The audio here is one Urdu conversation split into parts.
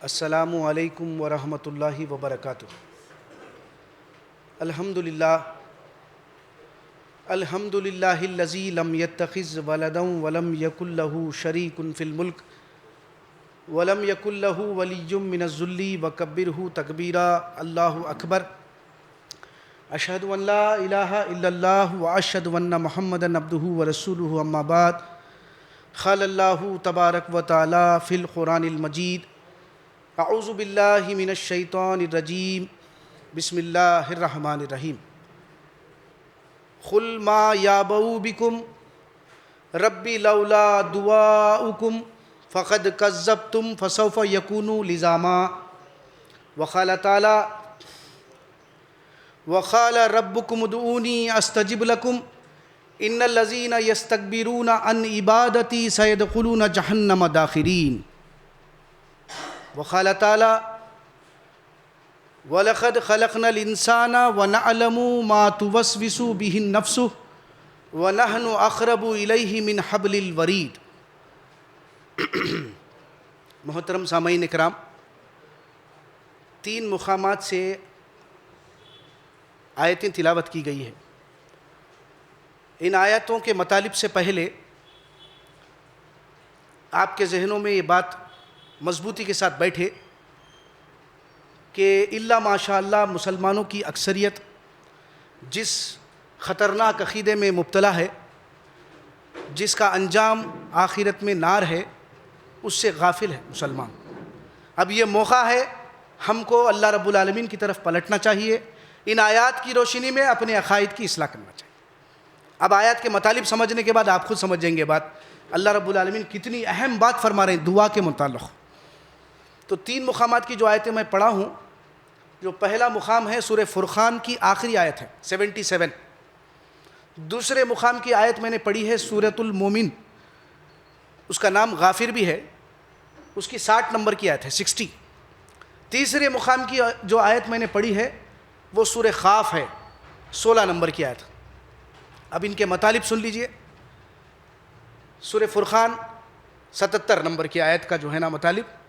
السلام علیکم ورحمۃ اللہ وبرکاتہ۔ الحمدللہ الذی لم یتخذ ولدا ولم یکن لہ شریک فی الملک ولم یکن لہ ولی من الذل وکبرہ تکبیرا۔ اللہ اکبر۔ اشہد ان لا الہ الا اللہ واشہد ان محمدا عبدہ ورسولہ، اما بعد۔ قال اللہ تبارک و تعالی فی القرآن المجید: اعوذ باللہ من الشیطان الرجیم، بسم اللہ الرحمن الرحیم۔ قل ما یعبأ بکم ربی لولا دعاؤکم فقد کذبتم فسوف یکون لزاما۔ وقال تعالی: وقال ربکم ادعونی استجب لکم ان الذین یستکبرون عن عبادتی سیدخلون جہنم داخرین۔ وقال تعالی: وَلَقَدْ خَلَقْنَا الْإِنسَانَ وَنَعْلَمُ مَا تُوَسْوِسُ بِهِ النَّفْسُ وَنَحْنُ أَقْرَبُ إِلَيْهِ مِنْ حَبْلِ الْوَرِيدِ۔ محترم سامعین اکرام، 3 مقامات سے آیتیں تلاوت کی گئی ہیں۔ ان آیتوں کے مطالب سے پہلے آپ کے ذہنوں میں یہ بات مضبوطی کے ساتھ بیٹھے کہ الا ماشاء اللہ مسلمانوں کی اکثریت جس خطرناک عقیدے میں مبتلا ہے، جس کا انجام آخرت میں نار ہے، اس سے غافل ہے مسلمان۔ اب یہ موقع ہے ہم کو اللہ رب العالمین کی طرف پلٹنا چاہیے، ان آیات کی روشنی میں اپنے عقائد کی اصلاح کرنا چاہیے۔ اب آیات کے مطالب سمجھنے کے بعد آپ خود سمجھ جائیں گے بات، اللہ رب العالمین کتنی اہم بات فرما رہے ہیں دعا کے متعلق۔ تو 3 مقامات کی جو آیتیں میں پڑھا ہوں، جو پہلا مقام ہے سورہ فرقان کی آخری آیت ہے 77۔ دوسرے مقام کی آیت میں نے پڑھی ہے سورۃ المومن، اس کا نام غافر بھی ہے، اس کی 60 نمبر کی آیت ہے 60۔ تیسرے مقام کی جو آیت میں نے پڑھی ہے وہ سورہ قاف ہے، 16 نمبر کی آیت۔ اب ان کے مطالب سن لیجئے۔ سورہ فرقان 77 نمبر کی آیت کا جو ہے نا مطالب: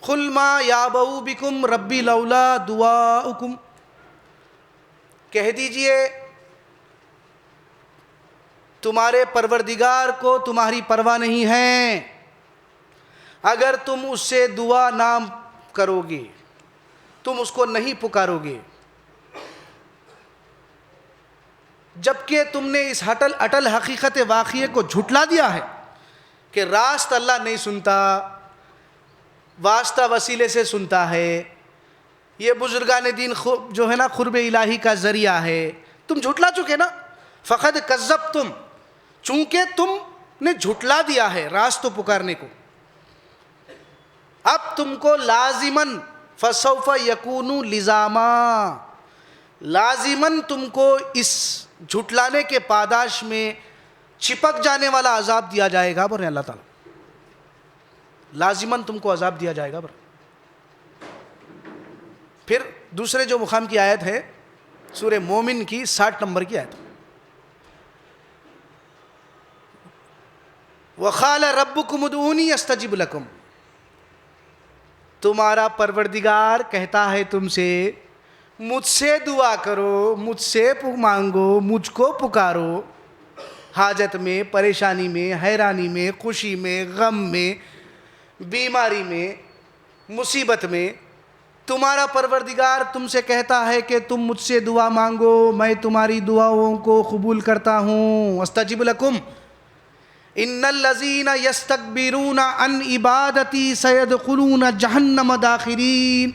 قل ما یعبأ بکم ربی لولا دعاؤکم، کہہ دیجئے تمہارے پروردگار کو تمہاری پرواہ نہیں ہے اگر تم اس سے دعا نہ کرو گے، تم اس کو نہیں پکارو گے، جبکہ تم نے اس اٹل حقیقت واقعے کو جھٹلا دیا ہے کہ راست اللہ نہیں سنتا، واسطہ وسیلے سے سنتا ہے، یہ بزرگان دین جو ہے نا قرب الہی کا ذریعہ ہے، تم جھٹلا چکے نا۔ فقد کذبتم، چونکہ تم نے جھٹلا دیا ہے راست تو پکارنے کو، اب تم کو لازماً فسوف یکون لزاما، لازماً تم کو اس جھٹلانے کے پاداش میں چپک جانے والا عذاب دیا جائے گا بر اللہ تعالیٰ، لازماً تم کو عذاب دیا جائے گا بر۔ پھر دوسرے جو مقام کی آیت ہے سورہ مومن کی 60 نمبر کی آیت: وَقَالَ رَبُّكُمُ ادْعُونِي أَسْتَجِبْ لَكُمْ، تمہارا پروردگار کہتا ہے تم سے مجھ سے دعا کرو، مجھ سے مانگو، مجھ کو پکارو، حاجت میں، پریشانی میں، حیرانی میں، خوشی میں، غم میں، بیماری میں، مصیبت میں۔ تمہارا پروردگار تم سے کہتا ہے کہ تم مجھ سے دعا مانگو، میں تمہاری دعاؤں کو قبول کرتا ہوں۔ استجب لکم ان الذین یستکبرون عن عبادتی سیدخلون جہنم داخرین،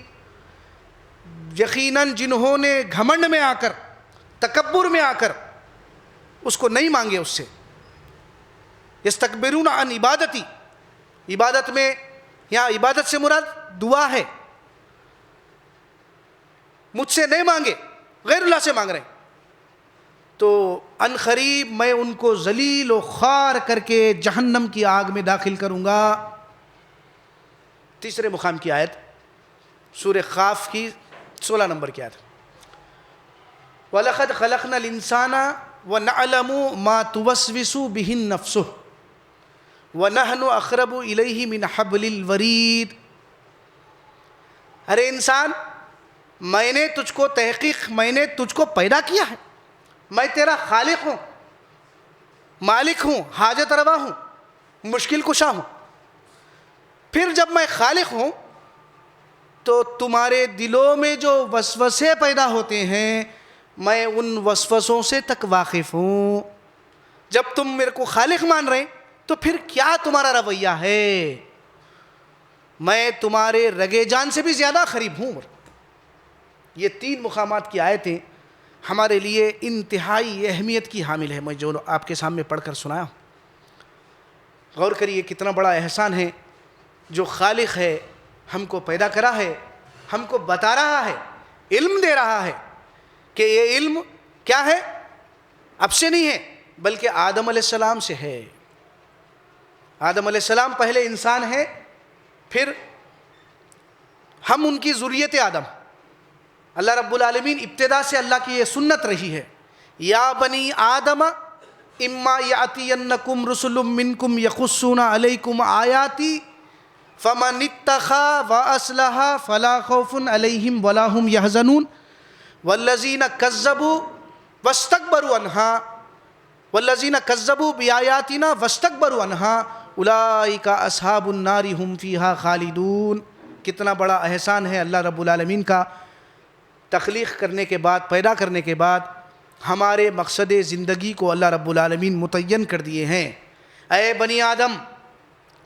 یقیناً جنہوں نے گھمنڈ میں آ کر، تکبر میں آ کر اس کو نہیں مانگے، اس سے یستکبرون عن عبادتی، عبادت میں یہاں عبادت سے مراد دعا ہے، مجھ سے نہیں مانگے، غیر اللہ سے مانگ رہے ہیں، تو ان قریب میں ان کو ذلیل و خوار کر کے جہنم کی آگ میں داخل کروں گا۔ تیسرے مقام کی آیت سورہ قاف کی 16 نمبر کی آیت: وَلَقَدْ خَلَقْنَا الْإِنسَانَ وَنَعْلَمُ مَا تُوَسْوِسُ بِهِ النَّفْسُ وَنَحْنُ أَقْرَبُ إِلَيْهِ مِنْ حَبْلِ الْوَرِيدِ. ارے انسان، میں نے تجھ کو میں نے تجھ کو پیدا کیا ہے، میں تیرا خالق ہوں، مالک ہوں، حاجت روا ہوں، مشکل کشا ہوں. پھر جب میں خالق ہوں تو تمہارے دلوں میں جو وسوسے پیدا ہوتے ہیں میں ان وسوسوں سے تک واقف ہوں. جب تم میرے کو خالق مان رہے تو پھر کیا تمہارا رویہ ہے؟ میں تمہارے رگے جان سے بھی زیادہ قریب ہوں. یہ 3 مقامات کی آیتیں ہمارے لیے انتہائی اہمیت کی حامل ہے. میں جو آپ کے سامنے پڑھ کر سنایا ہوں، غور کریے کتنا بڑا احسان ہے. جو خالق ہے، ہم کو پیدا کرا ہے، ہم کو بتا رہا ہے، علم دے رہا ہے کہ یہ علم کیا ہے؟ اب سے نہیں ہے بلکہ آدم علیہ السلام سے ہے. آدم علیہ السلام پہلے انسان ہے، پھر ہم ان کی ذریت آدم. اللہ رب العالمین ابتدا سے اللہ کی یہ سنت رہی ہے، یا بنی آدم اما یاتینکم رسل منکم یقصون علیکم آیاتی فمن اتقی واصلح فلا خوف علیہم ولا هم یحزنون والذین کذبوا واستکبروا بآیاتنا واستکبروا عنہا اولئک اصحاب النار هم فیہا خالدون. کتنا بڑا احسان ہے اللہ رب العالمین کا. تخلیق کرنے کے بعد، پیدا کرنے کے بعد ہمارے مقصد زندگی کو اللہ رب العالمین متعین کر دیے ہیں. اے بنی آدم،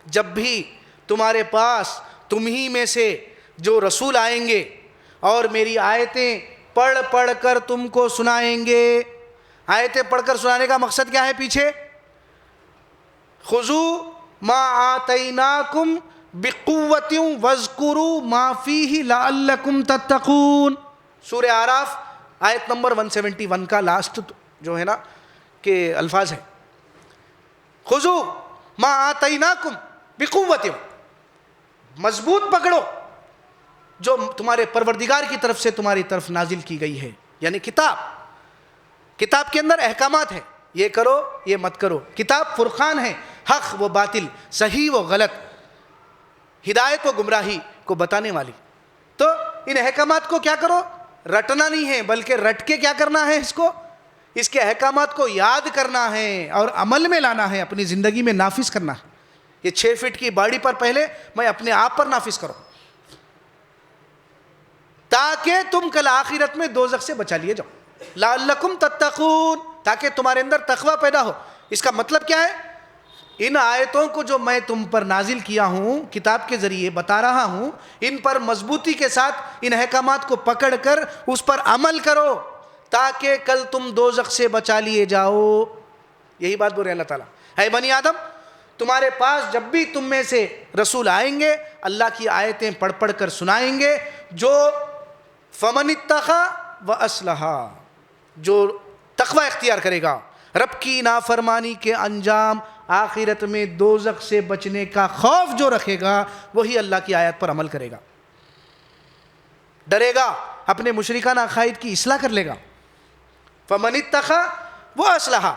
جب بھی تمہارے پاس تمہیں میں سے جو رسول آئیں گے اور میری آیتیں پڑھ پڑھ کر تم کو سنائیں گے. آیتیں پڑھ کر سنانے کا مقصد کیا ہے پیچھے؟ خذوا ما آتیناکم بقوۃ واذکروا ما فیہ لعلکم تتقون. سورہ اعراف آیت نمبر 171 کا لاسٹ جو ہے نا کہ الفاظ ہے، خذوا ما آتیناکم بقوۃ، مضبوط پکڑو جو تمہارے پروردگار کی طرف سے تمہاری طرف نازل کی گئی ہے. یعنی کتاب کے اندر احکامات ہیں، یہ کرو یہ مت کرو. کتاب فرقان ہے، حق و باطل، صحیح و غلط، ہدایت و گمراہی کو بتانے والی. تو ان احکامات کو کیا کرو؟ رٹنا نہیں ہے بلکہ رٹ کے کیا کرنا ہے؟ اس کے احکامات کو یاد کرنا ہے اور عمل میں لانا ہے، اپنی زندگی میں نافذ کرنا ہے. یہ 6 فٹ کی باڑی پر پہلے میں اپنے آپ پر نافذ کروں تاکہ تم کل آخرت میں دوزخ سے بچا لیے جاؤ. لعلکم تتقون، تاکہ تمہارے اندر تقوی پیدا ہو. اس کا مطلب کیا ہے؟ ان آیتوں کو جو میں تم پر نازل کیا ہوں، کتاب کے ذریعے بتا رہا ہوں، ان پر مضبوطی کے ساتھ ان احکامات کو پکڑ کر اس پر عمل کرو تاکہ کل تم دوزخ سے بچا لیے جاؤ. یہی بات بول رہے ہیں اللہ تعالیٰ. اے بنی آدم، تمہارے پاس جب بھی تم میں سے رسول آئیں گے اللہ کی آیتیں پڑھ پڑھ کر سنائیں گے. جو فمن اتقی واصلح، جو تقوی اختیار کرے گا، رب کی نافرمانی کے انجام آخرت میں دوزخ سے بچنے کا خوف جو رکھے گا، وہی اللہ کی آیت پر عمل کرے گا، ڈرے گا، اپنے مشرکانہ عقائد کی اصلاح کر لے گا. فمن اتقی واصلح،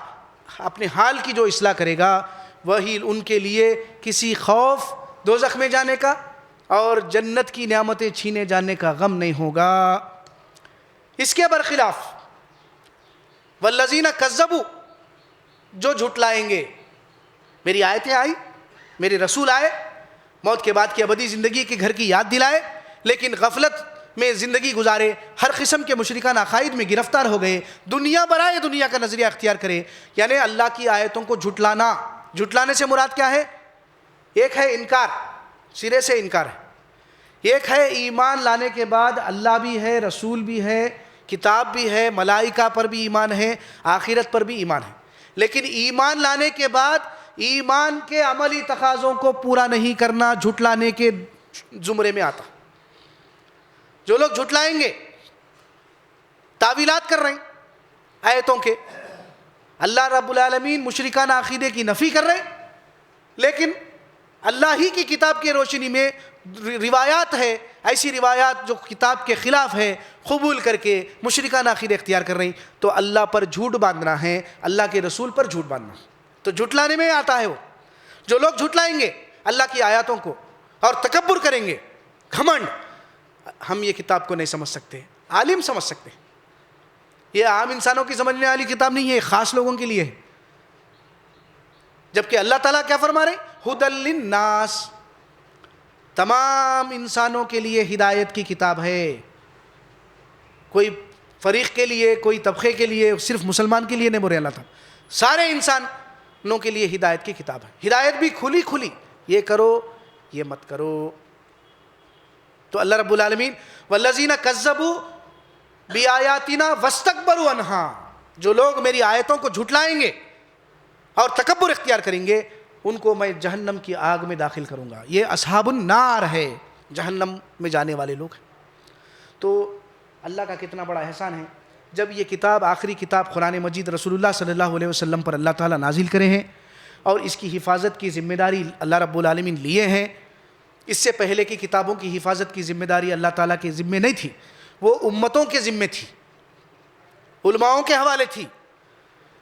اپنے حال کی جو اصلاح کرے گا وہی ان کے لیے کسی خوف دوزخ میں جانے کا اور جنت کی نعمتیں چھینے جانے کا غم نہیں ہوگا. اس کے برخلاف والذین کذبوا، جو جھٹلائیں گے، میری آیتیں آئی، میرے رسول آئے، موت کے بعد کی ابدی زندگی کے گھر کی یاد دلائے، لیکن غفلت میں زندگی گزارے، ہر قسم کے مشرکانہ عقائد میں گرفتار ہو گئے، دنیا برائے دنیا کا نظریہ اختیار کرے. یعنی اللہ کی آیتوں کو جھٹلانا. جھٹلانے سے مراد کیا ہے؟ ایک ہے انکار، سرے سے انکار ہے. ایک ہے ایمان لانے کے بعد اللہ بھی ہے، رسول بھی ہے، کتاب بھی ہے، ملائکہ پر بھی ایمان ہے، آخرت پر بھی ایمان ہے. لیکن ایمان لانے کے بعد ایمان کے عملی تقاضوں کو پورا نہیں کرنا جھٹلانے کے زمرے میں آتا. جو لوگ جھٹلائیں گے، تعویلات کر رہے ہیں آیتوں کے، اللہ رب العالمین مشرکانہ عقیدے کی نفی کر رہے ہیں، لیکن اللہ ہی کی کتاب کی روشنی میں روایات ہے، ایسی روایات جو کتاب کے خلاف ہے، قبول کر کے مشرکانہ عقیدے اختیار کر رہے ہیں. تو اللہ پر جھوٹ باندھنا ہے، اللہ کے رسول پر جھوٹ باندھنا، تو جھٹلانے میں آتا ہے وہ. جو لوگ جھٹلائیں گے اللہ کی آیاتوں کو اور تکبر کریں گے، گھمنڈ، ہم یہ کتاب کو نہیں سمجھ سکتے، عالم سمجھ سکتے، یہ عام انسانوں کی سمجھنے والی کتاب نہیں ہے، یہ خاص لوگوں کے لیے ہے۔ جبکہ اللہ تعالیٰ کیا فرما رہے ہیں؟ ھدی للناس، تمام انسانوں کے لیے ہدایت کی کتاب ہے، کوئی فریق کے لیے، کوئی طبقے کے لیے، صرف مسلمان کے لیے نہیں بول رہے اللہ تعالیٰ، سارے انسانوں کے لیے ہدایت کی کتاب ہے، ہدایت بھی کھلی کھلی، یہ کرو یہ مت کرو۔ تو اللہ رب العالمین والذین کذبوا بآیاتنا واستکبروا عنہا، جو لوگ میری آیتوں کو جھٹلائیں گے اور تکبر اختیار کریں گے ان کو میں جہنم کی آگ میں داخل کروں گا۔ یہ اصحاب النار ہے، جہنم میں جانے والے لوگ ہیں۔ تو اللہ کا کتنا بڑا احسان ہے، جب یہ کتاب، آخری کتاب قرآن مجید رسول اللہ صلی اللہ علیہ وسلم پر اللہ تعالیٰ نازل کرے ہیں اور اس کی حفاظت کی ذمہ داری اللہ رب العالمین لیے ہیں۔ اس سے پہلے کی کتابوں کی حفاظت کی ذمہ داری اللہ تعالیٰ کے ذمے نہیں تھی، وہ امتوں کے ذمے تھی، علماؤں کے حوالے تھی،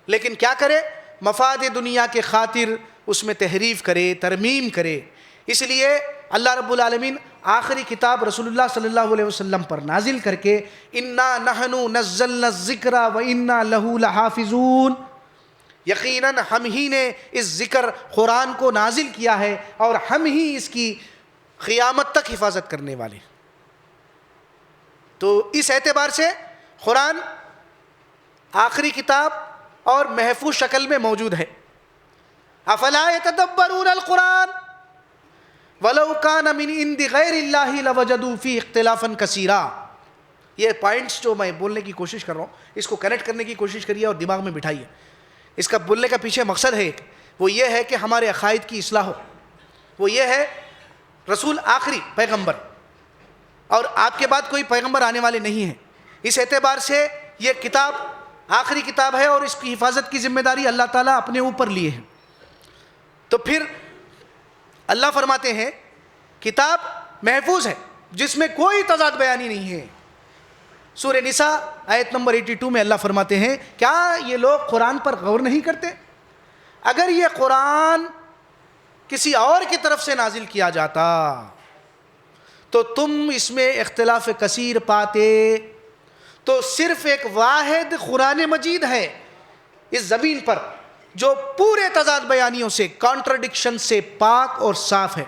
لیکن کیا کرے، مفاد دنیا کے خاطر اس میں تحریف کرے، ترمیم کرے، اس لیے اللہ رب العالمین آخری کتاب رسول اللہ صلی اللہ علیہ وسلم پر نازل کر کے انا نحن نزلنا الذکر وانا لہ لحافظون، یقیناً ہم ہی نے اس ذکر قرآن کو نازل کیا ہے اور ہم ہی اس کی قیامت تک حفاظت کرنے والے۔ تو اس اعتبار سے قرآن آخری کتاب اور محفوظ شکل میں موجود ہے۔ افلا یتدبرون القرآن ولو کان من عند غیر اللہ لوجدوا فیہ اختلافا کثیرا۔ یہ پوائنٹس جو میں بولنے کی کوشش کر رہا ہوں، اس کو کنیکٹ کرنے کی کوشش کریے اور دماغ میں بٹھائیے۔ اس کا بولنے کا پیچھے مقصد ہے ایک، وہ یہ ہے کہ ہمارے عقائد کی اصلاح ہو، وہ یہ ہے رسول آخری پیغمبر اور آپ کے بعد کوئی پیغمبر آنے والے نہیں ہیں، اس اعتبار سے یہ کتاب آخری کتاب ہے اور اس کی حفاظت کی ذمہ داری اللہ تعالیٰ اپنے اوپر لیے ہیں۔ تو پھر اللہ فرماتے ہیں کتاب محفوظ ہے جس میں کوئی تضاد بیانی نہیں ہے۔ سورہ نساء آیت نمبر 82 میں اللہ فرماتے ہیں کیا یہ لوگ قرآن پر غور نہیں کرتے؟ اگر یہ قرآن کسی اور کی طرف سے نازل کیا جاتا تو تم اس میں اختلاف کثیر پاتے، تو صرف ایک واحد قرآن مجید ہے اس زمین پر جو پورے تضاد بیانیوں سے، کانٹرڈکشن سے پاک اور صاف ہے۔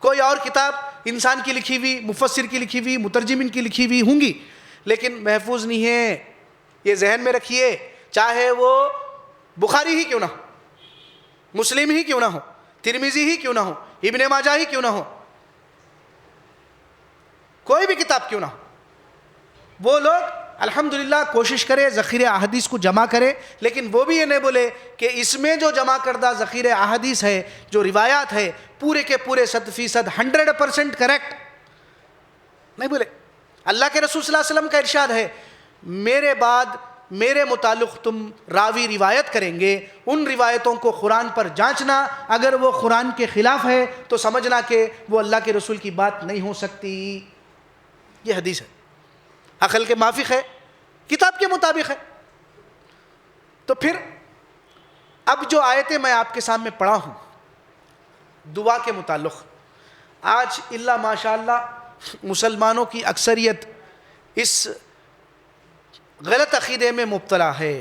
کوئی اور کتاب انسان کی لکھی ہوئی، مفسر کی لکھی ہوئی، مترجمین کی لکھی ہوئی ہوں گی لیکن محفوظ نہیں ہے، یہ ذہن میں رکھیے، چاہے وہ بخاری ہی کیوں نہ ہو، مسلم ہی کیوں نہ ہو، ترمذی ہی کیوں نہ ہو، ابن ماجہ ہی کیوں نہ ہو، کوئی بھی کتاب کیوں نہ ہو، وہ لوگ الحمدللہ کوشش کرے ذخیرہ احادیث کو جمع کرے، لیکن وہ بھی یہ نہیں بولے کہ اس میں جو جمع کردہ ذخیرہ احادیث ہے، جو روایات ہے، پورے کے پورے 100% 100% کریکٹ نہیں بولے۔ اللہ کے رسول صلی اللہ علیہ وسلم کا ارشاد ہے میرے بعد میرے متعلق تم راوی روایت کریں گے، ان روایتوں کو قرآن پر جانچنا، اگر وہ قرآن کے خلاف ہے تو سمجھنا کہ وہ اللہ کے رسول کی بات نہیں ہو سکتی۔ یہ حدیث ہے، عقل کے موافق ہے، کتاب کے مطابق ہے۔ تو پھر اب جو آیتیں میں آپ کے سامنے پڑھا ہوں دعا کے متعلق، آج اللہ ماشاءاللہ مسلمانوں کی اکثریت اس غلط عقیدے میں مبتلا ہے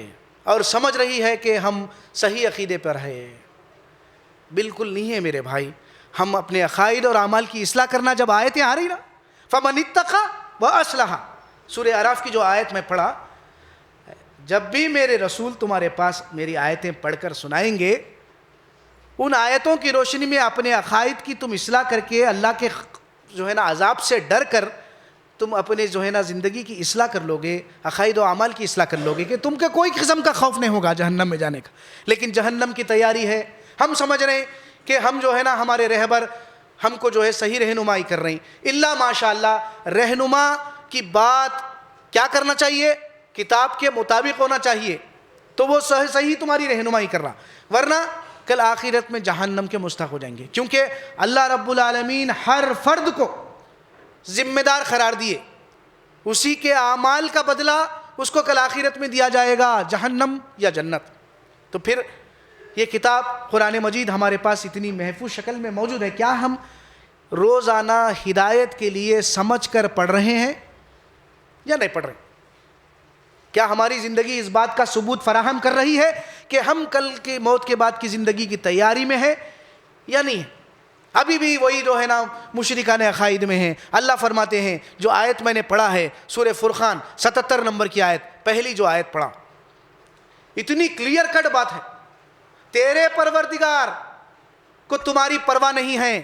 اور سمجھ رہی ہے کہ ہم صحیح عقیدے پر ہے۔ بالکل نہیں ہے میرے بھائی، ہم اپنے عقائد اور اعمال کی اصلاح کرنا، جب آیتیں آ رہی نا فَمَنِ اتَّقَى وَأَصْلَحَ، سورہ اعراف کی جو آیت میں پڑھا، جب بھی میرے رسول تمہارے پاس میری آیتیں پڑھ کر سنائیں گے، ان آیتوں کی روشنی میں اپنے عقائد کی تم اصلاح کر کے اللہ کے جو ہے نا عذاب سے ڈر کر تم اپنے جو ہے نا زندگی کی اصلاح کر لو گے، عقائد و اعمال کی اصلاح کر لو گے کہ تم کے کوئی قسم کا خوف نہیں ہوگا جہنم میں جانے کا۔ لیکن جہنم کی تیاری ہے، ہم سمجھ رہے ہیں کہ ہم جو ہے نا ہمارے رہبر ہم کو جو ہے صحیح رہنمائی کر رہے ہیں۔ اللہ ماشاءاللہ رہنما کی بات کیا کرنا چاہیے؟ کتاب کے مطابق ہونا چاہیے، تو وہ صحیح تمہاری رہنمائی کر رہا، ورنہ کل آخرت میں جہنم کے مستحق ہو جائیں گے، کیونکہ اللہ رب العالمین ہر فرد کو ذمہ دار قرار دیے، اسی کے اعمال کا بدلہ اس کو کل آخرت میں دیا جائے گا، جہنم یا جنت۔ تو پھر یہ کتاب قرآن مجید ہمارے پاس اتنی محفوظ شکل میں موجود ہے، کیا ہم روزانہ ہدایت کے لیے سمجھ کر پڑھ رہے ہیں یا نہیں پڑھ رہے؟ کیا ہماری زندگی اس بات کا ثبوت فراہم کر رہی ہے کہ ہم کل کی موت کے بعد کی زندگی کی تیاری میں ہے یا نہیں ہے؟ ابھی بھی وہی جو ہے نا مشرکان عقائد میں ہیں۔ اللہ فرماتے ہیں، جو آیت میں نے پڑھا ہے سورہ فرقان 77 نمبر کی آیت، پہلی جو آیت پڑھا، اتنی کلیئر کٹ بات ہے، تیرے پروردگار کو تمہاری پرواہ نہیں ہے،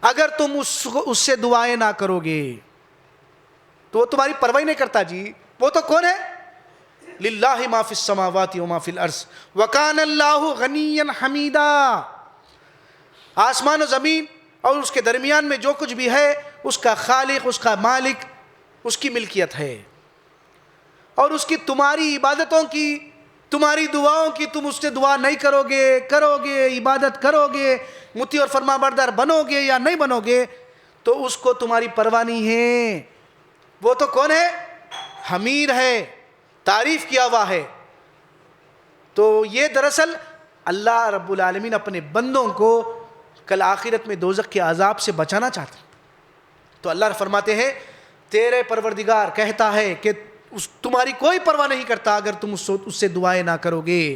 اگر تم اس سے دعائیں نہ کرو گے تو وہ تمہاری پرواہ نہیں کرتا جی۔ وہ تو کون ہے؟ للہ ما فی السماوات و ما فی الارض وکان اللہ غنیا حمیدا۔ آسمان و زمین اور اس کے درمیان میں جو کچھ بھی ہے اس کا خالق، اس کا مالک، اس کی ملکیت ہے، اور اس کی تمہاری عبادتوں کی، تمہاری دعاؤں کی، تم اس سے دعا نہیں کرو گے، عبادت کرو گے، مطیع اور فرما بردار بنو گے یا نہیں بنو گے تو اس کو تمہاری پرواہ نہیں ہے۔ وہ تو کون ہے؟ حمید ہے، تعریف کیا ہوا ہے۔ تو یہ دراصل اللہ رب العالمین اپنے بندوں کو کل آخرت میں دوزخ کے عذاب سے بچانا چاہتے ہیں۔ تو اللہ فرماتے ہیں تیرے پروردگار کہتا ہے کہ تمہاری کوئی پرواہ نہیں کرتا اگر تم اس سے دعائیں نہ کرو گے،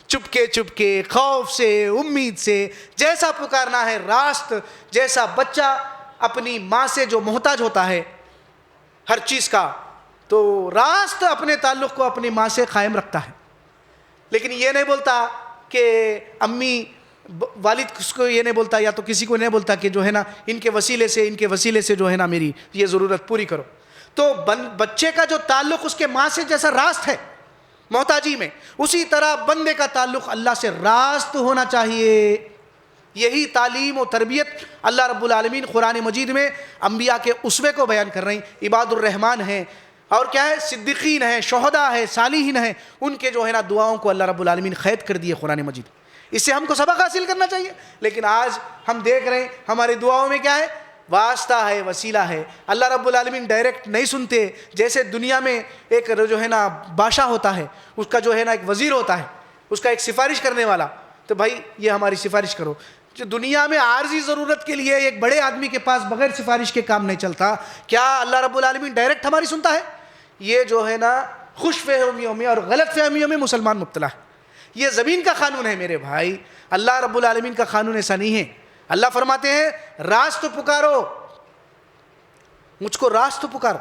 چپکے خوف سے، امید سے، جیسا پکارنا ہے راست، جیسا بچہ اپنی ماں سے جو محتاج ہوتا ہے ہر چیز کا، تو راست اپنے تعلق کو اپنی ماں سے قائم رکھتا ہے، لیکن یہ نہیں بولتا کہ امی، والد اس کو یہ نہیں بولتا یا تو کسی کو نہیں بولتا کہ جو ہے نا ان کے وسیلے سے جو ہے نا میری یہ ضرورت پوری کرو۔ تو بچے کا جو تعلق اس کے ماں سے جیسا راست ہے محتاجی میں، اسی طرح بندے کا تعلق اللہ سے راست ہونا چاہیے۔ یہی تعلیم و تربیت اللہ رب العالمین قرآن مجید میں انبیاء کے اسوے کو بیان کر رہے ہیں۔ عباد الرحمن ہیں اور کیا ہے، صدیقین ہیں، شہداء ہیں، صالحین ہیں، ان کے جو ہے نا دعاؤں کو اللہ رب العالمین قید کر دیے قرآن مجید۔ اس سے ہم کو سبق حاصل کرنا چاہیے، لیکن آج ہم دیکھ رہے ہیں ہماری دعاؤں میں کیا ہے، واسطہ ہے، وسیلہ ہے۔ اللہ رب العالمین ڈائریکٹ نہیں سنتے، جیسے دنیا میں ایک جو ہے نا بادشاہ ہوتا ہے، اس کا جو ہے نا ایک وزیر ہوتا ہے، اس کا ایک سفارش کرنے والا، تو بھائی یہ ہماری سفارش کرو۔ جو دنیا میں عارضی ضرورت کے لیے ایک بڑے آدمی کے پاس بغیر سفارش کے کام نہیں چلتا، کیا اللہ رب العالمین ڈائریکٹ ہماری سنتا ہے؟ یہ جو ہے نا خوش فہمیوں میں اور غلط فہمیوں میں مسلمان مبتلا ہے۔ یہ زمین کا قانون ہے میرے بھائی، اللہ رب العالمین کا قانون ایسا نہیں ہے۔ اللہ فرماتے ہیں راست پکارو، مجھ کو راست پکارو۔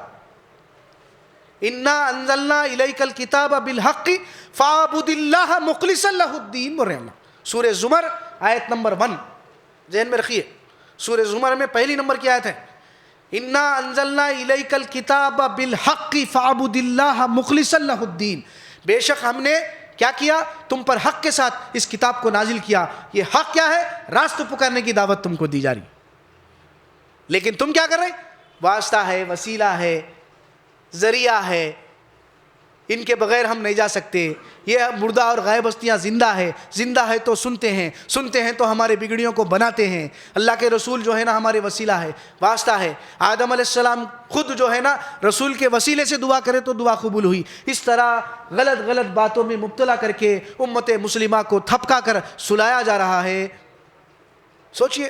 انا انزلنا الیک الکتاب بالحق فاعبد اللہ مخلصا لہ الدین، بول رہے ہیں اللہ۔ سورہ زمر آیت نمبر 1 ذہن میں رکھیے، سورہ زمر میں پہلی نمبر کی آیت ہے، انا انزلنا الیک الکتاب بالحق فاعبد اللہ مخلصا لہ الدین۔ بے شک ہم نے کیا کیا، تم پر حق کے ساتھ اس کتاب کو نازل کیا۔ یہ حق کیا ہے؟ راست پکارنے کی دعوت تم کو دی جا رہی، لیکن تم کیا کر رہے؟ واسطہ ہے، وسیلہ ہے، ذریعہ ہے، ان کے بغیر ہم نہیں جا سکتے۔ یہ مردہ اور غائب ہستیاں زندہ ہے تو سنتے ہیں تو ہمارے بگڑیوں کو بناتے ہیں۔ اللہ کے رسول جو ہے نا ہمارے وسیلہ ہے، واسطہ ہے۔ آدم علیہ السلام خود جو ہے نا رسول کے وسیلے سے دعا کرے تو دعا قبول ہوئی۔ اس طرح غلط باتوں میں مبتلا کر کے امت مسلمہ کو تھپکا کر سلایا جا رہا ہے۔ سوچئے،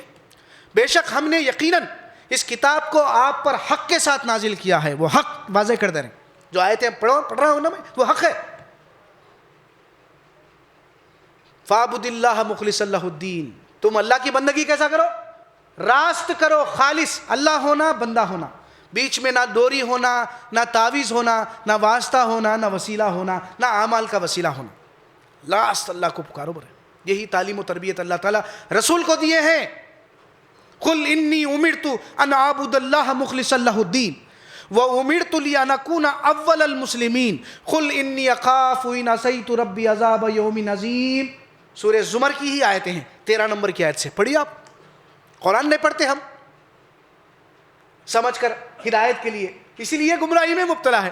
بے شک ہم نے یقیناً اس کتاب کو آپ پر حق کے ساتھ نازل کیا ہے۔ وہ حق واضح کر دے رہے ہیں، جو آیتیں پڑھ رہا ہوں نا میں، وہ حق ہے۔ فاعبد اللہ مخلصا لہ الدین، تم اللہ کی بندگی کیسا کرو؟ راست کرو، خالص، اللہ ہونا، بندہ ہونا، بیچ میں نہ ڈوری ہونا، نہ تعویذ ہونا، نہ واسطہ ہونا، نہ وسیلہ ہونا، نہ اعمال کا وسیلہ ہونا، راست اللہ کو پکارو۔ برے یہی تعلیم و تربیت اللہ تعالیٰ رسول کو دیے ہیں۔ قل انی امرت ان اعبد اللہ مخلصا لہ الدین وَأُمِرْتُ لِأَنْ أَكُونَ أَوَّلَ الْمُسْلِمِينَ قُلْ إِنِّي أَخَافُ إِنْ عَصَيْتُ رَبِّي عَذَابَ يَوْمٍ عَظِيمٍ۔ سورہ زمر کی ہی آیتیں ہیں، 13 نمبر کی آیت سے پڑھیے۔ آپ قرآن نہیں پڑھتے ہم سمجھ کر ہدایت کے لیے، اسی لیے گمراہی میں مبتلا ہے۔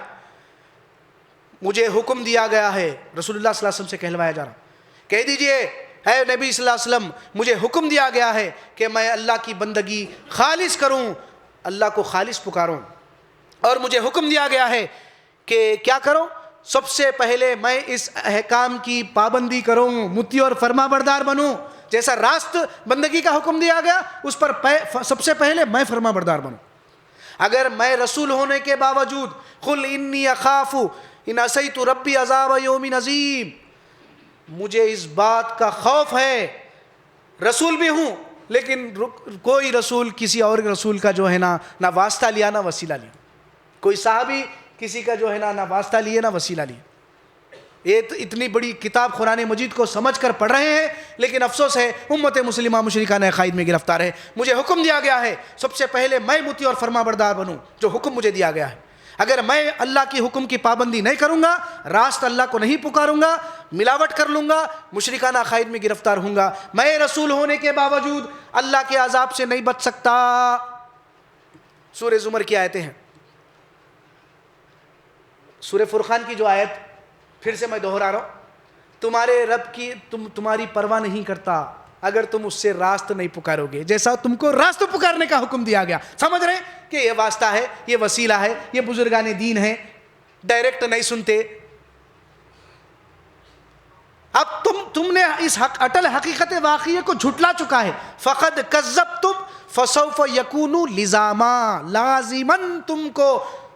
مجھے حکم دیا گیا ہے، رسول اللہ صلی اللہ علیہ وسلم سے کہلوایا جا رہا، کہہ دیجئے اے نبی صلی اللہ علیہ وسلم، مجھے حکم دیا گیا ہے کہ میں اللہ کی بندگی خالص کروں، اللہ کو خالص پکاروں، اور مجھے حکم دیا گیا ہے کہ کیا کرو، سب سے پہلے میں اس احکام کی پابندی کروں، مطیع اور فرما بردار بنوں. جیسا راست بندگی کا حکم دیا گیا اس پر سب سے پہلے میں فرما بردار بنوں. اگر میں رسول ہونے کے باوجود قل انی اخاف ان عصیت ربی عذاب یوم عظیم، مجھے اس بات کا خوف ہے، رسول بھی ہوں لیکن کوئی رسول کسی اور رسول کا جو ہے نا نہ واسطہ لیا نہ وسیلہ لیا، کوئی صحابی کسی کا جو ہے نا واسطہ لیے نہ وسیلہ لیے. یہ اتنی بڑی کتاب قرآن مجید کو سمجھ کر پڑھ رہے ہیں لیکن افسوس ہے امت مسلمہ مشرکانہ عقائد میں گرفتار ہے. مجھے حکم دیا گیا ہے سب سے پہلے میں مطیع اور فرما بردار بنوں، جو حکم مجھے دیا گیا ہے. اگر میں اللہ کی حکم کی پابندی نہیں کروں گا، راست اللہ کو نہیں پکاروں گا، ملاوٹ کر لوں گا، مشرکانہ عقائد میں گرفتار ہوں گا. میں رسول ہونے کے باوجود اللہ کے عذاب سے نہیں بچ سکتا. سورہ زمر کی آیتیں ہیں. سورہ فرقان کی جو آیت پھر سے میں دہرا رہا ہوں، تمہارے رب کی تمہاری پرواہ نہیں کرتا اگر تم اس سے راست نہیں پکارو گے، جیسا تم کو راست پکارنے کا حکم دیا گیا. سمجھ رہے ہیں کہ یہ واسطہ ہے، یہ وسیلہ ہے، یہ بزرگان دین ہے، ڈائریکٹ نہیں سنتے. اب تم نے اس اٹل حقیقت واقعے کو جھٹلا چکا ہے. فقد کذبتم فسوف یکون لزاما، لازمن تم کو،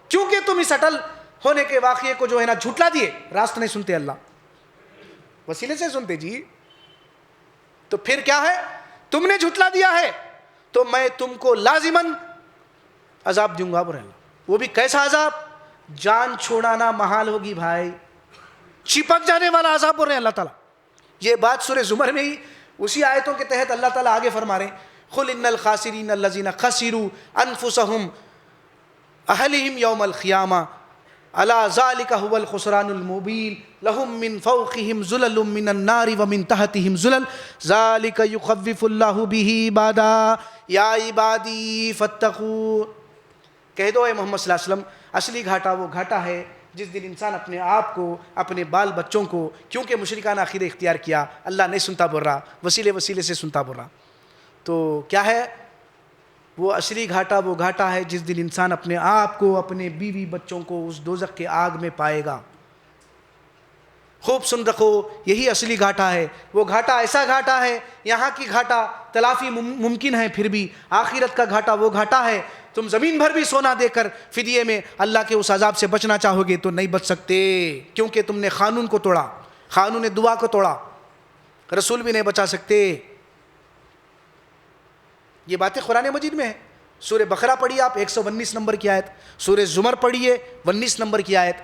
کیونکہ تم اس اٹل ہونے کے واقعے کو جو ہے نا جھٹلا دیے. راست نہیں سنتے اللہ، وسیلے سے سنتے جی. تو پھر کیا ہے، تم نے جھٹلا دیا ہے تو میں تم کو لازماً عذاب دوں گا. وہ بھی کیسا عذاب؟ جان چھوڑانا محال ہوگی بھائی، چپک جانے والا عذاب بول رہے ہیں اللہ تعالیٰ. یہ بات سورہ زمر میں ہی اسی آیتوں کے تحت اللہ تعالیٰ آگے فرما رہے ہیں، قل ان الخاسرین الذین خسروا انفسهم اہلہم یوم القیامہ الا ذلک هو الخسران المبین لهم من فوقهم ظلل من النار ومن تحتهم ظلل ذلک یخوف اللہ به عبادا یا عبادی فاتقون. کہہ دو اے محمد صلی اللہ علیہ وسلم، اصلی گھاٹا وہ گھاٹا ہے جس دن انسان اپنے آپ کو، اپنے بال بچوں کو، کیونکہ مشرکانہ عقیدہ اختیار کیا، اللہ نہیں سنتا بول رہا، وسیلے سے سنتا بول رہا. تو کیا ہے وہ اصلی گھاٹا؟ وہ گھاٹا ہے جس دن انسان اپنے آپ کو، اپنے بیوی بچوں کو اس دوزخ کے آگ میں پائے گا. خوب سن رکھو، یہی اصلی گھاٹا ہے. وہ گھاٹا ایسا گھاٹا ہے، یہاں کی گھاٹا تلافی ممکن ہے، پھر بھی آخرت کا گھاٹا وہ گھاٹا ہے تم زمین بھر بھی سونا دے کر فدیے میں اللہ کے اس عذاب سے بچنا چاہو گے تو نہیں بچ سکتے، کیونکہ تم نے قانون کو توڑا، قانون دعا کو توڑا. رسول بھی نہیں بچا سکتے. یہ باتیں قرآن مجید میں ہیں. سورہ بقرہ پڑھیے آپ 119 نمبر کی آیت، سورہ زمر پڑھیے 19 نمبر کی آیت،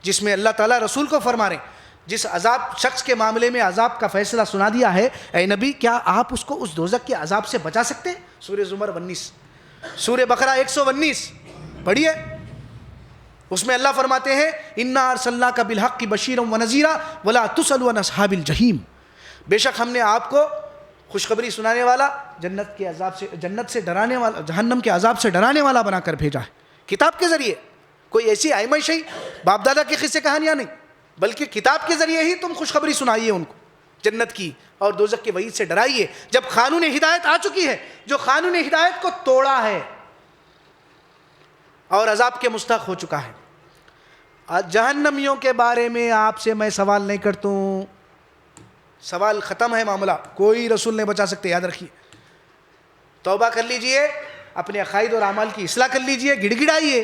جس میں اللہ تعالیٰ رسول کو فرما رہے ہیں جس عذاب شخص کے معاملے میں عذاب کا فیصلہ سنا دیا ہے، اے نبی کیا آپ اس کو اس دوزخ کے عذاب سے بچا سکتے؟ سورہ زمر 19، سورہ بقرہ 119 پڑھیے. اس میں اللہ فرماتے ہیں انا ارسلناک بالحق بشیرا ونذیرا ولا تسأل عن اصحاب الجحیم، بے شک ہم نے آپ کو خوشخبری سنانے والا، جنت کے عذاب سے، جنت سے ڈرانے والا، جہنم کے عذاب سے ڈرانے والا بنا کر بھیجا ہے کتاب کے ذریعے. کوئی ایسی آئمہ شہی باپ دادا کے قصے کہانیاں نہیں، بلکہ کتاب کے ذریعے ہی تم خوشخبری سنائیے ان کو جنت کی اور دوزخ کے وعید سے ڈرائیے. جب قانون ہدایت آ چکی ہے، جو قانون ہدایت کو توڑا ہے اور عذاب کے مستحق ہو چکا ہے. جہنمیوں کے بارے میں آپ سے میں سوال نہیں کرتا ہوں، سوال ختم ہے معاملہ، کوئی رسول نہیں بچا سکتے، یاد رکھیے. توبہ کر لیجئے، اپنے عقائد اور اعمال کی اصلاح کر لیجئے، گڑ گڑائیے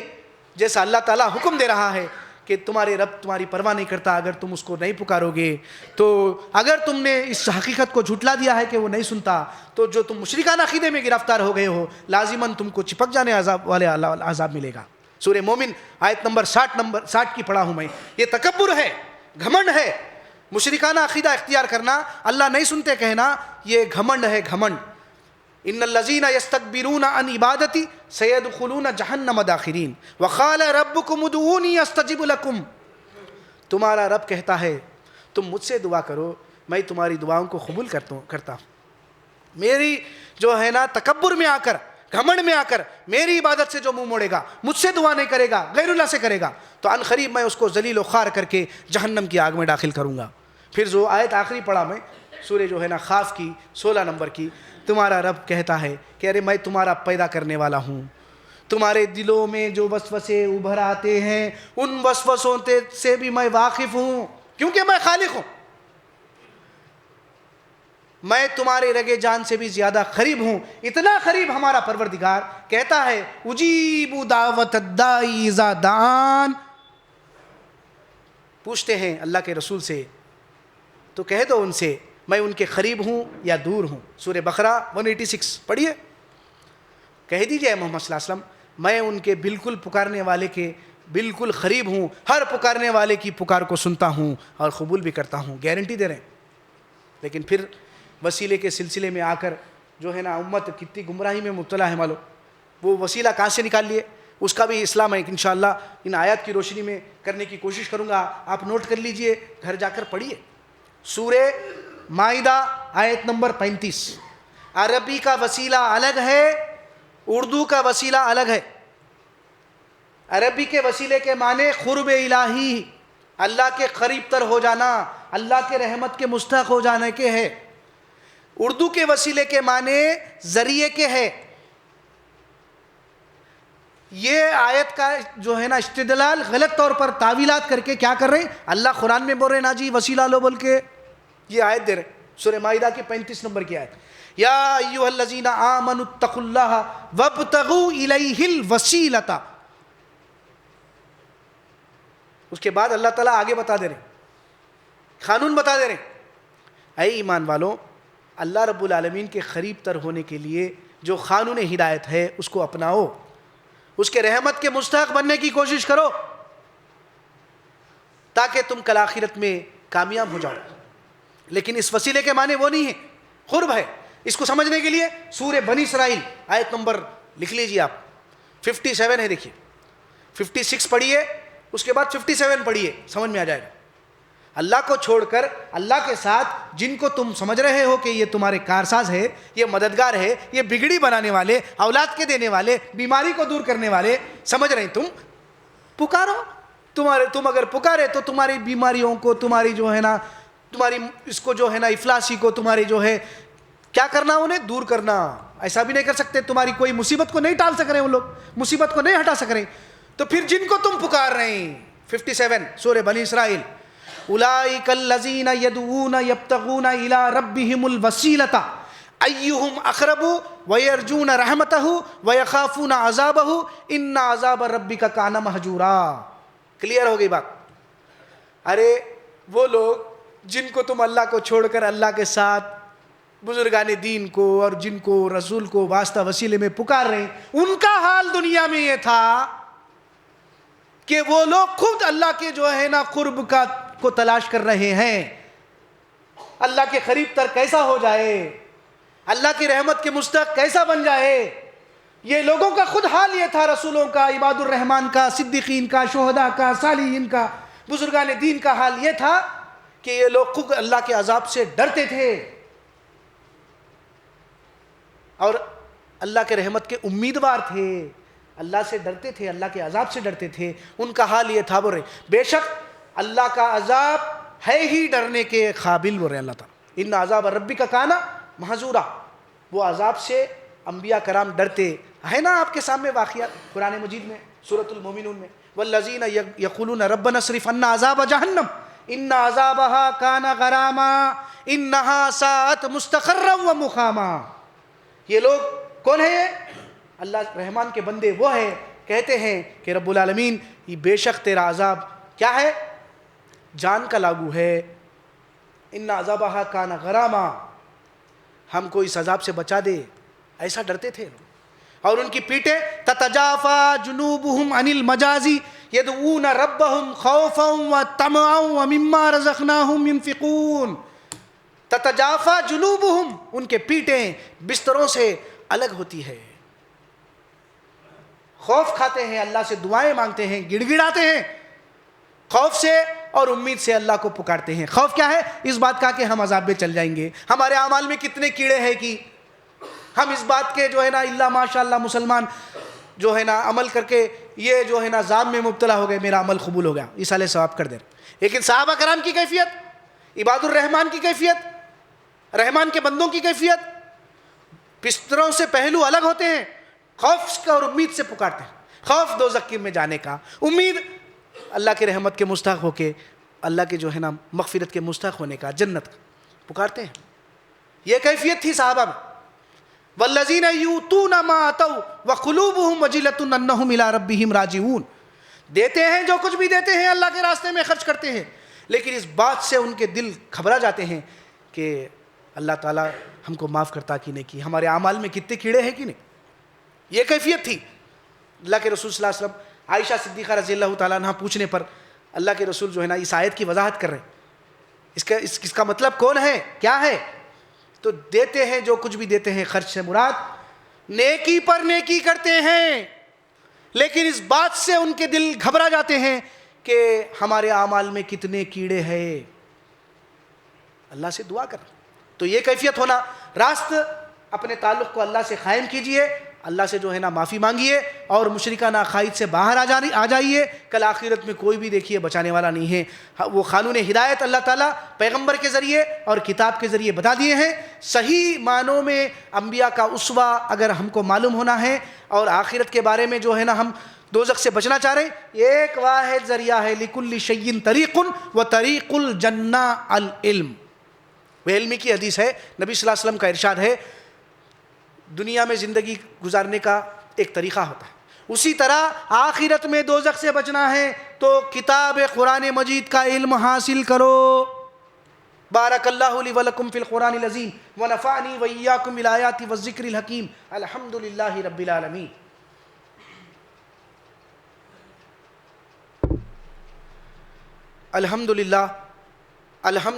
جیسا اللہ تعالیٰ حکم دے رہا ہے کہ تمہارے رب تمہاری پرواہ نہیں کرتا اگر تم اس کو نہیں پکارو گے. تو اگر تم نے اس حقیقت کو جھٹلا دیا ہے کہ وہ نہیں سنتا، تو جو تم مشرکانہ عقیدے میں گرفتار ہو گئے ہو، لازماً تم کو چپک جانے عذاب والے عذاب ملے گا. سورہ مومن آیت نمبر 60 کی پڑھا ہوں میں. یہ تکبر ہے، گھمنڈ ہے. مشرکانہ عقیدہ اختیار کرنا، اللہ نہیں سنتے کہنا، یہ گھمنڈ ہے، گھمنڈ. ان الذین یستکبرون عن عبادتی سیدخلون جہنم داخرین وقال ربکم ادعونی استجب لکم. تمہارا رب کہتا ہے تم مجھ سے دعا کرو، میں تمہاری دعاؤں کو قبول کرتا ہوں. میری جو ہے نا تکبر میں آ کر، گھمنڈ میں آ کر میری عبادت سے جو منہ موڑے گا، مجھ سے دعا نہیں کرے گا، غیر اللہ سے کرے گا، تو عن قریب میں اس کو ذلیل و خوار کر کے جہنم کی آگ میں داخل کروں گا. پھر جو آیت آخری پڑھا میں، سورہ جو ہے نا قاف کی 16 نمبر کی، تمہارا رب کہتا ہے کہ ارے میں تمہارا پیدا کرنے والا ہوں، تمہارے دلوں میں جو وسوسے ابھر آتے ہیں ان وسوسوں سے بھی میں واقف ہوں، کیونکہ میں خالق ہوں۔ میں تمہارے رگے جان سے بھی زیادہ قریب ہوں، اتنا قریب ہمارا پروردگار کہتا ہے اجیب دعوت الداعی اذا دعان۔ پوچھتے ہیں اللہ کے رسول سے تو کہہ دو ان سے میں ان کے قریب ہوں یا دور ہوں۔ سورہ بقرہ 186 پڑھیے، کہہ دیجئے اے محمد صلی اللہ علیہ وسلم میں ان کے بالکل پکارنے والے کے بالکل قریب ہوں، ہر پکارنے والے کی پکار کو سنتا ہوں اور قبول بھی کرتا ہوں، گارنٹی دے رہے ہیں۔ لیکن پھر وسیلے کے سلسلے میں آ کر جو ہے نا امت کتنی گمراہی میں مبتلا ہے معلوم، وہ وسیلہ کہاں سے نکال لیے، اس کا بھی اسلام ہے انشاءاللہ ان آیات کی روشنی میں کرنے کی کوشش کروں گا۔ آپ نوٹ کر لیجئے، گھر جا کر پڑھیے سورہ مائدہ آیت نمبر 35۔ عربی کا وسیلہ الگ ہے، اردو کا وسیلہ الگ ہے۔ عربی کے وسیلے کے معنی قرب الہی، اللہ کے قریب تر ہو جانا، اللہ کے رحمت کے مستحق ہو جانے کے ہے۔ اردو کے وسیلے کے معنی ذریعے کے ہے۔ یہ آیت کا جو ہے نا استدلال غلط طور پر تعویلات کر کے کیا کر رہے ہیں، اللہ قرآن میں بول رہے نا جی وسیلہ لو بول کے یہ آیت دے رہے ہیں، سورہ مائدہ کی 35 نمبر کی آیت، یا ایھا الذین آمنوا اتقوا اللہ وابتغوا الیہ الوسیلۃ۔ اس کے بعد اللہ تعالیٰ آگے بتا دے رہے ہیں، قانون بتا دے رہے ہیں، اے ایمان والو اللہ رب العالمین کے قریب تر ہونے کے لیے جو قانون ہدایت ہے اس کو اپناؤ، اس کے رحمت کے مستحق بننے کی کوشش کرو تاکہ تم کل آخرت میں کامیاب ہو جاؤ۔ لیکن اس وسیلے کے معنی وہ نہیں ہے، قرب ہے۔ اس کو سمجھنے کے لیے سورہ بنی اسرائیل آیت نمبر لکھ لیجئے آپ، 57 ہے، دیکھیے 56 پڑھیے، اس کے بعد 57 پڑھیے، سمجھ میں آ جائے گا۔ اللہ کو چھوڑ کر اللہ کے ساتھ جن کو تم سمجھ رہے ہو کہ یہ تمہارے کارساز ہے، یہ مددگار ہے، یہ بگڑی بنانے والے، اولاد کے دینے والے، بیماری کو دور کرنے والے سمجھ رہے ہیں، تم پکارو، تم اگر پکارے تو تمہاری بیماریوں کو، تمہاری جو ہے نا تمہاری اس کو جو ہے نا افلاسی کو تمہاری جو ہے کیا کرنا، انہیں دور کرنا۔ ایسا بھی نہیں کر سکتے، تمہاری کوئی مصیبت کو نہیں ٹال سک رہے، وہ لوگ مصیبت کو نہیں ہٹا سک رہے، تو پھر جن کو تم پکار رہے ہیں 57 سورہ بنی اسرائیل، اولئک الذین یدعون یبتغون الی ربہم الوسیلۃ ایہم اقرب ویرجون رحمتہ ویخافون عذابہ ان عذاب ربک کان مہجورا۔ کلیئر ہو گئی بات؟ ارے وہ لوگ جن کو تم اللہ کو چھوڑ کر اللہ کے ساتھ بزرگان دین کو اور جن کو رسول کو واسطہ وسیلے میں پکار رہے ہیں، ان کا حال دنیا میں یہ تھا کہ وہ لوگ خود اللہ کے جو ہے نا قرب کو تلاش کر رہے ہیں، اللہ کے قریب تر کیسا ہو جائے، اللہ کی رحمت کے مستحق کیسا بن جائے۔ یہ لوگوں کا خود حال یہ تھا، رسولوں کا، عباد الرحمن کا، صدیقین کا، شہداء کا، صالحین کا، بزرگان دین کا حال یہ تھا کہ یہ لوگ خود اللہ کے عذاب سے ڈرتے تھے اور اللہ کے رحمت کے امیدوار تھے، اللہ سے ڈرتے تھے، اللہ کے عذاب سے ڈرتے تھے۔ ان کا حال یہ تھا، بول رہے بے شک اللہ کا عذاب ہے ہی ڈرنے کے قابل، بول رہے اللہ تعالیٰ ان عذاب ربک کان محذورا۔ وہ عذاب سے انبیاء کرام ڈرتے ہے نا، آپ کے سامنے واقعات قرآن مجید میں سورۃ المومنون میں، والذین یقولون ربنا اصرف عنا عذاب جہنم ان عذابها کان غراما انہا ساءت مستقرا ومقاما۔ یہ لوگ کون ہیں؟ اللہ رحمان کے بندے وہ ہیں، کہتے ہیں کہ رب العالمین یہ بے شک تیرا عذاب کیا ہے، جان کا لاگو ہے، ان عذابہا کان غراما، ہم کو اس عذاب سے بچا دے، ایسا ڈرتے تھے۔ اور ان کی پیٹیں تتجافا جنوبہم عن المجازی یدعون ربہم خوفا وطمعا ومما رزقناہم ينفقون۔ تتجافا جنوبہم، ان کے پیٹیں بستروں سے الگ ہوتی ہے، خوف کھاتے ہیں، اللہ سے دعائیں مانگتے ہیں، گڑ گڑاتے ہیں، خوف سے اور امید سے اللہ کو پکارتے ہیں۔ خوف کیا ہے؟ اس بات کا کہ ہم عذاب میں چل جائیں گے، ہمارے اعمال میں کتنے کیڑے ہیں کہ ہم اس بات کے جو ہے نا اللہ ماشاء اللہ مسلمان جو ہے نا عمل کر کے یہ جو ہے نا عذاب میں مبتلا ہو گئے، میرا عمل قبول ہو گیا، اس سالے ثواب کر دے۔ لیکن صحابہ کرام کی کیفیت، عباد الرحمن کی کیفیت، رحمان کے بندوں کی کیفیت، بستروں سے پہلو الگ ہوتے ہیں، خوف کا اور امید سے پکارتے ہیں. خوف دوزخ میں جانے کا, امید اللہ کے رحمت کے مستحق ہو کے, اللہ کے جو ہے نا مغفرت کے مستحق ہونے کا, جنت کا پکارتے ہیں. یہ کیفیت تھی صحابہ میں. والذین یؤتون ما آتوا وقلوبهم وجلۃ انہم الی ربہم راجعون. دیتے ہیں جو کچھ بھی دیتے ہیں, اللہ کے راستے میں خرچ کرتے ہیں, لیکن اس بات سے ان کے دل گھبرا جاتے ہیں کہ اللہ تعالیٰ ہم کو معاف کرتا کہ نہیں, کی ہمارے اعمال میں کتنے کیڑے ہیں کہ نہیں. یہ کیفیت تھی. اللہ کے رسول صلی اللہ علیہ وسلم عائشہ صدیقہ رضی اللہ تعالیٰ عنہ پوچھنے پر اللہ کے رسول جو ہے نا اس آیت کی وضاحت کر رہے ہیں, اس کا مطلب کون ہے, کیا ہے. تو دیتے ہیں جو کچھ بھی دیتے ہیں, خرچ سے مراد نیکی پر نیکی کرتے ہیں, لیکن اس بات سے ان کے دل گھبرا جاتے ہیں کہ ہمارے اعمال میں کتنے کیڑے ہیں. اللہ سے دعا کر. تو یہ کیفیت ہونا. راست اپنے تعلق کو اللہ سے قائم کیجئے, اللہ سے جو ہے نا معافی مانگیے, اور مشرکانہ عقائد سے باہر آ جائیے. کل آخرت میں کوئی بھی دیکھیے بچانے والا نہیں ہے. وہ قانون ہدایت اللہ تعالیٰ پیغمبر کے ذریعے اور کتاب کے ذریعے بتا دیے ہیں. صحیح معنوں میں انبیاء کا اسوہ اگر ہم کو معلوم ہونا ہے, اور آخرت کے بارے میں جو ہے نا ہم دوزخ سے بچنا چاہ رہے ہیں, ایک واحد ذریعہ ہے, لِكُلِّ شَيْءٍ طَرِيقٌ وَطَرِيقُ الْجَنَّةِ الْعِلْمُ. وہ علمی کی حدیث ہے. نبی صلی اللہ علیہ وسلم کا ارشاد ہے, دنیا میں زندگی گزارنے کا ایک طریقہ ہوتا ہے, اسی طرح آخرت میں دوزخ سے بچنا ہے تو کتاب قرآن مجید کا علم حاصل کرو. بارک اللہ لی ولکم فی القرآن العظیم ونفعنی وإیاکم بالآیات والذکر الحکیم. الحمد للہ رب العالمین. الحمد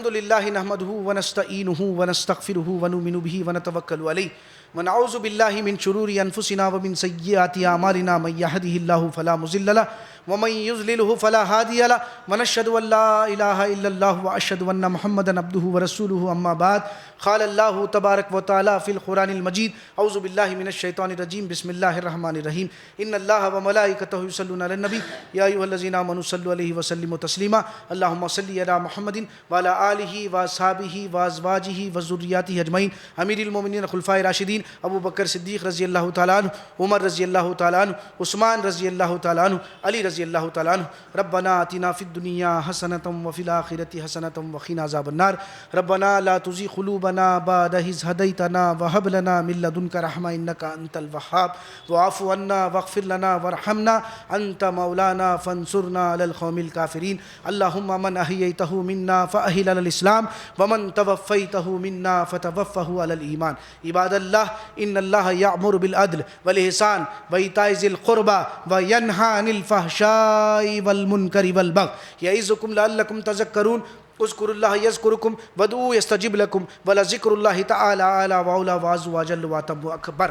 للہ نحمدہ ونستعینہ ونستغفرہ ونؤمن بہ ونتوکل علیہ ونعوذ باللہ من شرور انفسنا ومن سیئات اعمالنا من یہدہ اللہ فلا مضل لہ ومن یضللہ فلا ہادی لہ ونشہد ان لا الہ الا اللہ واشہد ان محمدا عبدہ ورسولہ. اما بعد, قال اللہ تبارک و تعالی فی القرآن المجید, اعوذ باللہ من الشیطان الرجیم, بسم اللہ الرحمن الرحیم. ان اللہ وملائکتہ یصلون علی النبی یا ایھا الذین آمنوا صلوا علیہ وسلموا تسلیما. اللہم صل علی محمد وعلی آلہ واصحابہ وازواجہ وذریاتہ اجمعین. امیر المومنین خلفائے راشدین ابو بکر صدیق رضی اللہ تعالیٰ عنہ, عمر رضی اللہ تعالیٰ عنہ, عثمان رضی اللہ تعالیٰ عنہ, علی رضی اللہ تعالیٰ عنہ. ربنا آتنا فی الدنیا حسنۃ وفی الآخرۃ حسنۃ وقنا عذاب النار. ربنا لا تزغ قلوبنا بعد إذ هديتنا وهب لنا من لدنك رحمة إنك أنت الوهاب. واعف عنا واغفر لنا وارحمنا أنت مولانا فانصرنا على القوم الكافرين. اللهم من أحييته منا فأحيه على الإسلام ومن توفيته منا فتوفه على الإيمان. عباد الله, إن الله يأمر بالعدل والإحسان وإيتاء ذي القربى وينهى عن الفحشاء والمنكر والبغي يعظكم لعلكم تذكرون. اذکروا اللہ یذکرکم وادعوہ یستجب لکم ولذکر اللہ تعالی اعلی و اولی و اعز و اجل و اتم اکبر.